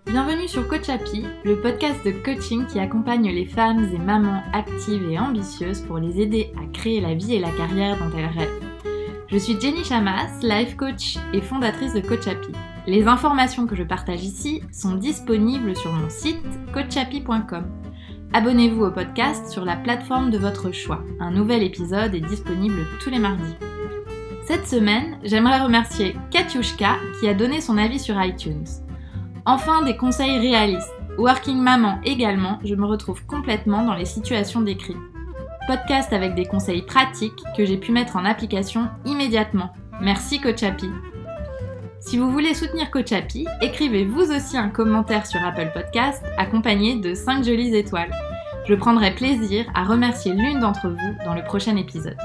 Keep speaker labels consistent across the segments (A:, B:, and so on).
A: Bienvenue sur Coach Happy, le podcast de coaching qui accompagne les femmes et mamans actives et ambitieuses pour les aider à créer la vie et la carrière dont elles rêvent. Je suis Jenny Chamas, life coach et fondatrice de Coach Happy. Les informations que je partage ici sont disponibles sur mon site coachhappy.com. Abonnez-vous au podcast sur la plateforme de votre choix. Un nouvel épisode est disponible tous les mardis. Cette semaine, j'aimerais remercier Katiushka qui a donné son avis sur iTunes. Enfin, des conseils réalistes. Working maman également, je me retrouve complètement dans les situations décrites. Podcast avec des conseils pratiques que j'ai pu mettre en application immédiatement. Merci Coach Happy. Si vous voulez soutenir Coach Happy, écrivez vous aussi un commentaire sur Apple Podcast accompagné de 5 jolies étoiles. Je prendrai plaisir à remercier l'une d'entre vous dans le prochain épisode.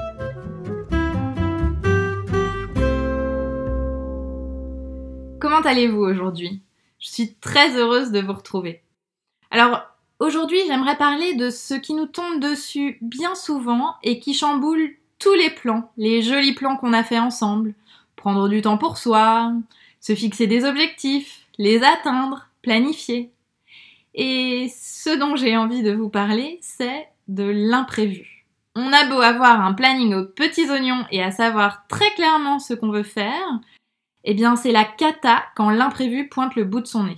A: Comment allez-vous aujourd'hui ? Je suis très heureuse de vous retrouver. Alors, aujourd'hui, j'aimerais parler de ce qui nous tombe dessus bien souvent et qui chamboule tous les plans, les jolis plans qu'on a fait ensemble. Prendre du temps pour soi, se fixer des objectifs, les atteindre, planifier. Et ce dont j'ai envie de vous parler, c'est de l'imprévu. On a beau avoir un planning aux petits oignons et à savoir très clairement ce qu'on veut faire, eh bien c'est la cata quand l'imprévu pointe le bout de son nez.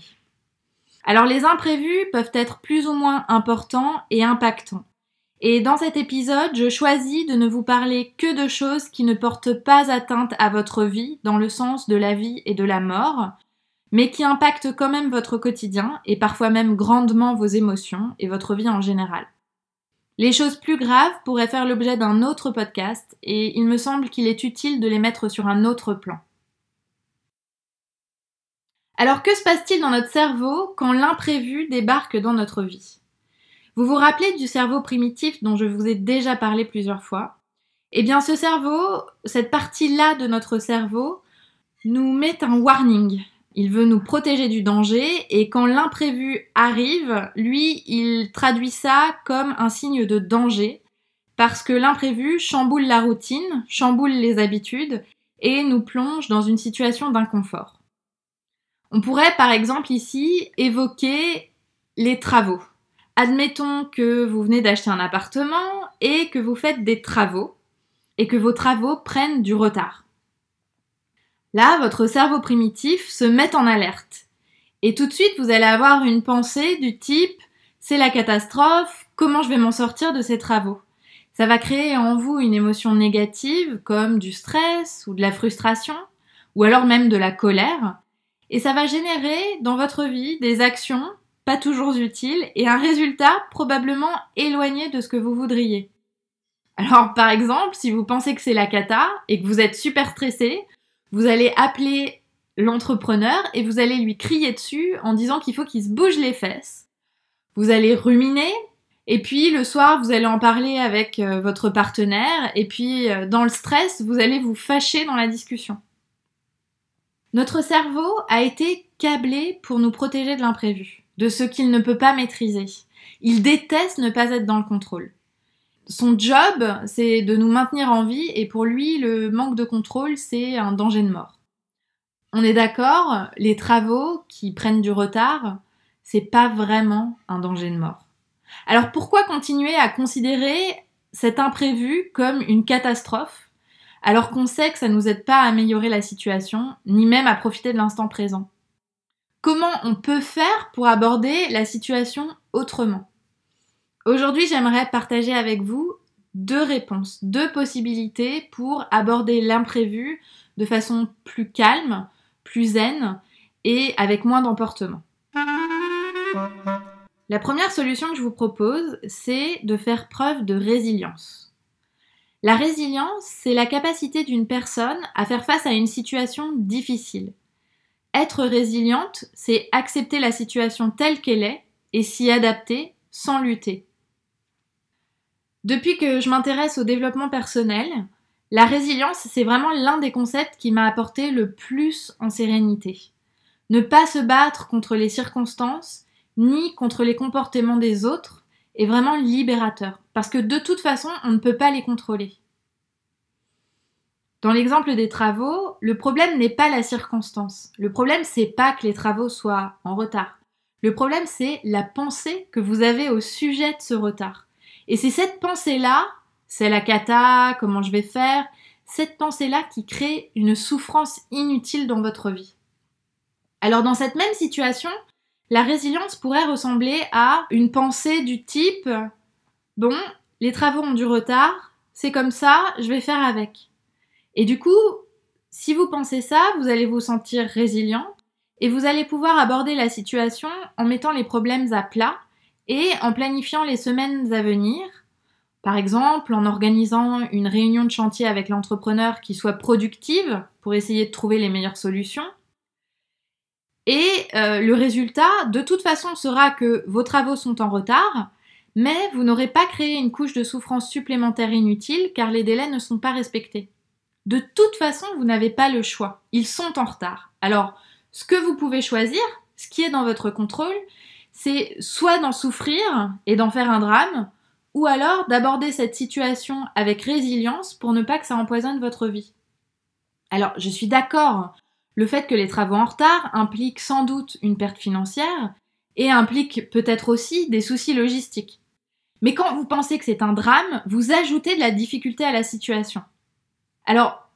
A: Alors les imprévus peuvent être plus ou moins importants et impactants. Et dans cet épisode, je choisis de ne vous parler que de choses qui ne portent pas atteinte à votre vie, dans le sens de la vie et de la mort, mais qui impactent quand même votre quotidien et parfois même grandement vos émotions et votre vie en général. Les choses plus graves pourraient faire l'objet d'un autre podcast et il me semble qu'il est utile de les mettre sur un autre plan. Alors que se passe-t-il dans notre cerveau quand l'imprévu débarque dans notre vie ? Vous vous rappelez du cerveau primitif dont je vous ai déjà parlé plusieurs fois ? Eh bien ce cerveau, cette partie-là de notre cerveau, nous met un warning. Il veut nous protéger du danger et quand l'imprévu arrive, lui, il traduit ça comme un signe de danger parce que l'imprévu chamboule la routine, chamboule les habitudes et nous plonge dans une situation d'inconfort. On pourrait par exemple ici évoquer les travaux. Admettons que vous venez d'acheter un appartement et que vous faites des travaux et que vos travaux prennent du retard. Là, votre cerveau primitif se met en alerte. Et tout de suite, vous allez avoir une pensée du type « c'est la catastrophe, comment je vais m'en sortir de ces travaux ?» Ça va créer en vous une émotion négative comme du stress ou de la frustration ou alors même de la colère. Et ça va générer dans votre vie des actions pas toujours utiles et un résultat probablement éloigné de ce que vous voudriez. Alors par exemple, si vous pensez que c'est la cata et que vous êtes super stressé, vous allez appeler l'entrepreneur et vous allez lui crier dessus en disant qu'il faut qu'il se bouge les fesses. Vous allez ruminer et puis le soir vous allez en parler avec votre partenaire et puis dans le stress vous allez vous fâcher dans la discussion. Notre cerveau a été câblé pour nous protéger de l'imprévu, de ce qu'il ne peut pas maîtriser. Il déteste ne pas être dans le contrôle. Son job, c'est de nous maintenir en vie et pour lui, le manque de contrôle, c'est un danger de mort. On est d'accord, les travaux qui prennent du retard, c'est pas vraiment un danger de mort. Alors pourquoi continuer à considérer cet imprévu comme une catastrophe alors qu'on sait que ça ne nous aide pas à améliorer la situation, ni même à profiter de l'instant présent. Comment on peut faire pour aborder la situation autrement ? Aujourd'hui, j'aimerais partager avec vous 2 réponses, 2 possibilités pour aborder l'imprévu de façon plus calme, plus zen et avec moins d'emportement. La première solution que je vous propose, c'est de faire preuve de résilience. La résilience, c'est la capacité d'une personne à faire face à une situation difficile. Être résiliente, c'est accepter la situation telle qu'elle est et s'y adapter sans lutter. Depuis que je m'intéresse au développement personnel, la résilience, c'est vraiment l'un des concepts qui m'a apporté le plus en sérénité. Ne pas se battre contre les circonstances, ni contre les comportements des autres, est vraiment libérateur, parce que de toute façon, on ne peut pas les contrôler. Dans l'exemple des travaux, le problème n'est pas la circonstance. Le problème, c'est pas que les travaux soient en retard. Le problème, c'est la pensée que vous avez au sujet de ce retard. Et c'est cette pensée-là, c'est la cata, comment je vais faire, cette pensée-là qui crée une souffrance inutile dans votre vie. Alors dans cette même situation, la résilience pourrait ressembler à une pensée du type « Bon, les travaux ont du retard, c'est comme ça, je vais faire avec ». Et du coup, si vous pensez ça, vous allez vous sentir résilient et vous allez pouvoir aborder la situation en mettant les problèmes à plat et en planifiant les semaines à venir. Par exemple, en organisant une réunion de chantier avec l'entrepreneur qui soit productive pour essayer de trouver les meilleures solutions. Et le résultat, de toute façon, sera que vos travaux sont en retard, mais vous n'aurez pas créé une couche de souffrance supplémentaire inutile car les délais ne sont pas respectés. De toute façon, vous n'avez pas le choix. Ils sont en retard. Alors, ce que vous pouvez choisir, ce qui est dans votre contrôle, c'est soit d'en souffrir et d'en faire un drame, ou alors d'aborder cette situation avec résilience pour ne pas que ça empoisonne votre vie. Alors, je suis d'accord, le fait que les travaux en retard implique sans doute une perte financière et implique peut-être aussi des soucis logistiques. Mais quand vous pensez que c'est un drame, vous ajoutez de la difficulté à la situation. Alors,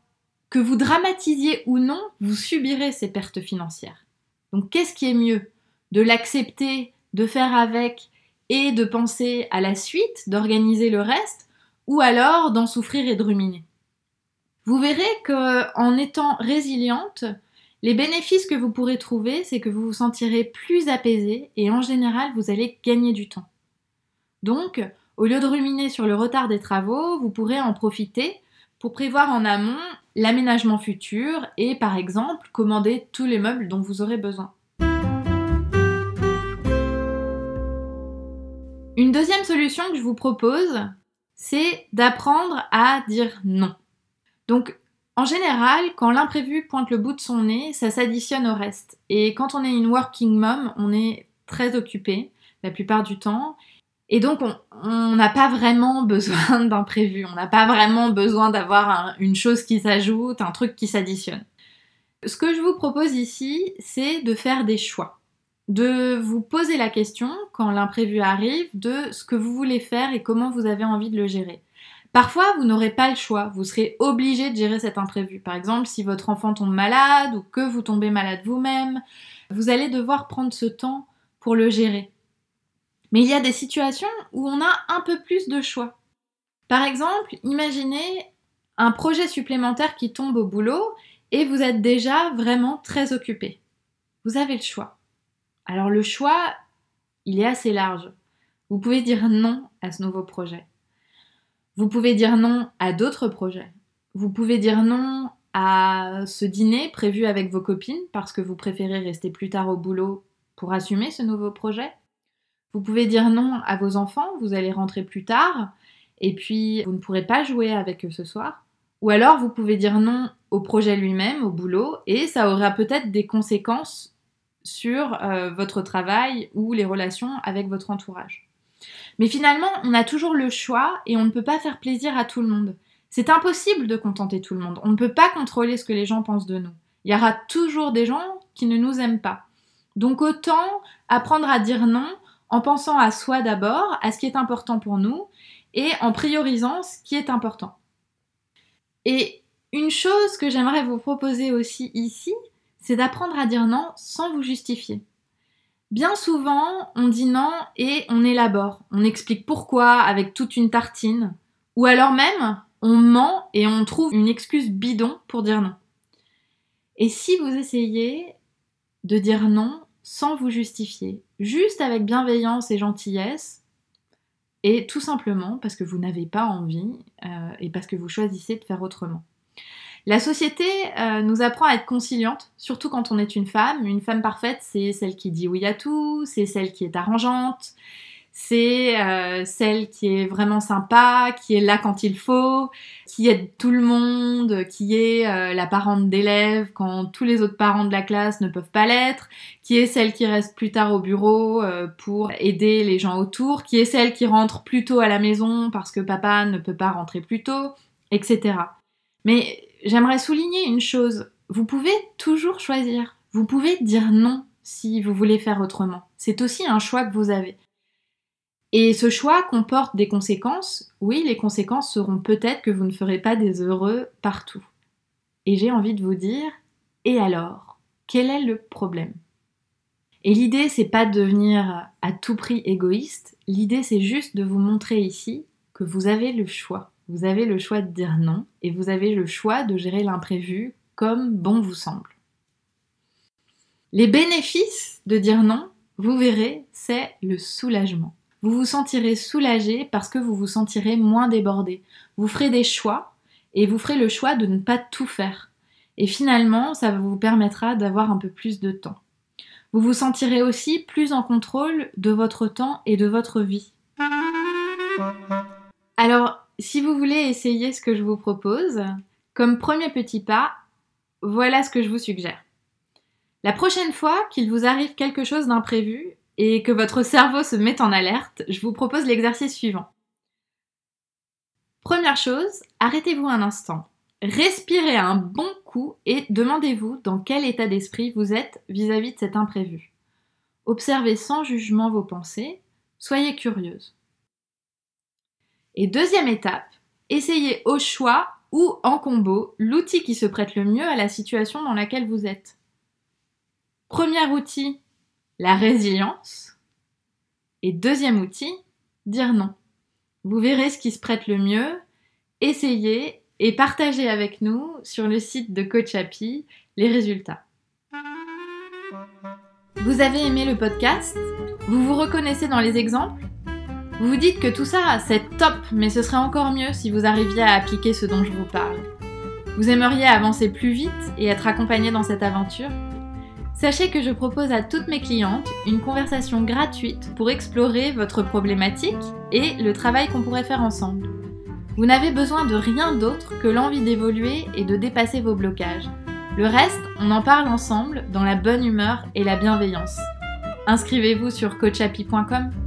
A: que vous dramatisiez ou non, vous subirez ces pertes financières. Donc, qu'est-ce qui est mieux ? De l'accepter, de faire avec et de penser à la suite, d'organiser le reste, ou alors d'en souffrir et de ruminer. Vous verrez qu'en étant résiliente, les bénéfices que vous pourrez trouver, c'est que vous vous sentirez plus apaisé et en général, vous allez gagner du temps. Donc, au lieu de ruminer sur le retard des travaux, vous pourrez en profiter pour prévoir en amont l'aménagement futur et, par exemple, commander tous les meubles dont vous aurez besoin. Une deuxième solution que je vous propose, c'est d'apprendre à dire non. Donc, en général, quand l'imprévu pointe le bout de son nez, ça s'additionne au reste. Et quand on est une working mom, on est très occupé la plupart du temps. Et donc, on n'a pas vraiment besoin d'imprévu. On n'a pas vraiment besoin d'avoir une chose qui s'ajoute, un truc qui s'additionne. Ce que je vous propose ici, c'est de faire des choix. De vous poser la question, quand l'imprévu arrive, de ce que vous voulez faire et comment vous avez envie de le gérer. Parfois, vous n'aurez pas le choix. Vous serez obligé de gérer cet imprévu. Par exemple, si votre enfant tombe malade ou que vous tombez malade vous-même, vous allez devoir prendre ce temps pour le gérer. Mais il y a des situations où on a un peu plus de choix. Par exemple, imaginez un projet supplémentaire qui tombe au boulot et vous êtes déjà vraiment très occupé. Vous avez le choix. Alors le choix, il est assez large. Vous pouvez dire non à ce nouveau projet. Vous pouvez dire non à d'autres projets. Vous pouvez dire non à ce dîner prévu avec vos copines parce que vous préférez rester plus tard au boulot pour assumer ce nouveau projet. Vous pouvez dire non à vos enfants, vous allez rentrer plus tard et puis vous ne pourrez pas jouer avec eux ce soir. Ou alors vous pouvez dire non au projet lui-même, au boulot, et ça aura peut-être des conséquences sur votre travail ou les relations avec votre entourage. Mais finalement, on a toujours le choix et on ne peut pas faire plaisir à tout le monde. C'est impossible de contenter tout le monde. On ne peut pas contrôler ce que les gens pensent de nous. Il y aura toujours des gens qui ne nous aiment pas. Donc autant apprendre à dire non en pensant à soi d'abord, à ce qui est important pour nous, et en priorisant ce qui est important. Et une chose que j'aimerais vous proposer aussi ici, c'est d'apprendre à dire non sans vous justifier. Bien souvent, on dit non et on élabore. On explique pourquoi avec toute une tartine. Ou alors même, on ment et on trouve une excuse bidon pour dire non. Et si vous essayez de dire non sans vous justifier, juste avec bienveillance et gentillesse, et tout simplement parce que vous n'avez pas envie et parce que vous choisissez de faire autrement. La société nous apprend à être conciliante, surtout quand on est une femme. Une femme parfaite, c'est celle qui dit oui à tout, c'est celle qui est arrangeante, c'est celle qui est vraiment sympa, qui est là quand il faut, qui aide tout le monde, qui est la parente d'élèves quand tous les autres parents de la classe ne peuvent pas l'être, qui est celle qui reste plus tard au bureau pour aider les gens autour, qui est celle qui rentre plus tôt à la maison parce que papa ne peut pas rentrer plus tôt, etc. Mais j'aimerais souligner une chose. Vous pouvez toujours choisir. Vous pouvez dire non si vous voulez faire autrement. C'est aussi un choix que vous avez. Et ce choix comporte des conséquences. Oui, les conséquences seront peut-être que vous ne ferez pas des heureux partout. Et j'ai envie de vous dire, et alors, quel est le problème ? Et l'idée, c'est pas de devenir à tout prix égoïste. L'idée, c'est juste de vous montrer ici que vous avez le choix. Vous avez le choix de dire non et vous avez le choix de gérer l'imprévu comme bon vous semble. Les bénéfices de dire non, vous verrez, c'est le soulagement. Vous vous sentirez soulagé parce que vous vous sentirez moins débordé. Vous ferez des choix et vous ferez le choix de ne pas tout faire. Et finalement, ça vous permettra d'avoir un peu plus de temps. Vous vous sentirez aussi plus en contrôle de votre temps et de votre vie. Alors, si vous voulez essayer ce que je vous propose, comme premier petit pas, voilà ce que je vous suggère. La prochaine fois qu'il vous arrive quelque chose d'imprévu et que votre cerveau se met en alerte, je vous propose l'exercice suivant. Première chose, arrêtez-vous un instant. Respirez un bon coup et demandez-vous dans quel état d'esprit vous êtes vis-à-vis de cet imprévu. Observez sans jugement vos pensées, soyez curieuse. Et deuxième étape, essayez au choix ou en combo l'outil qui se prête le mieux à la situation dans laquelle vous êtes. Premier outil, la résilience. Et deuxième outil, dire non. Vous verrez ce qui se prête le mieux, essayez et partagez avec nous sur le site de Coach Happy les résultats. Vous avez aimé le podcast ? Vous vous reconnaissez dans les exemples ? Vous vous dites que tout ça, c'est top, mais ce serait encore mieux si vous arriviez à appliquer ce dont je vous parle. Vous aimeriez avancer plus vite et être accompagné dans cette aventure ? Sachez que je propose à toutes mes clientes une conversation gratuite pour explorer votre problématique et le travail qu'on pourrait faire ensemble. Vous n'avez besoin de rien d'autre que l'envie d'évoluer et de dépasser vos blocages. Le reste, on en parle ensemble dans la bonne humeur et la bienveillance. Inscrivez-vous sur coachhappy.com.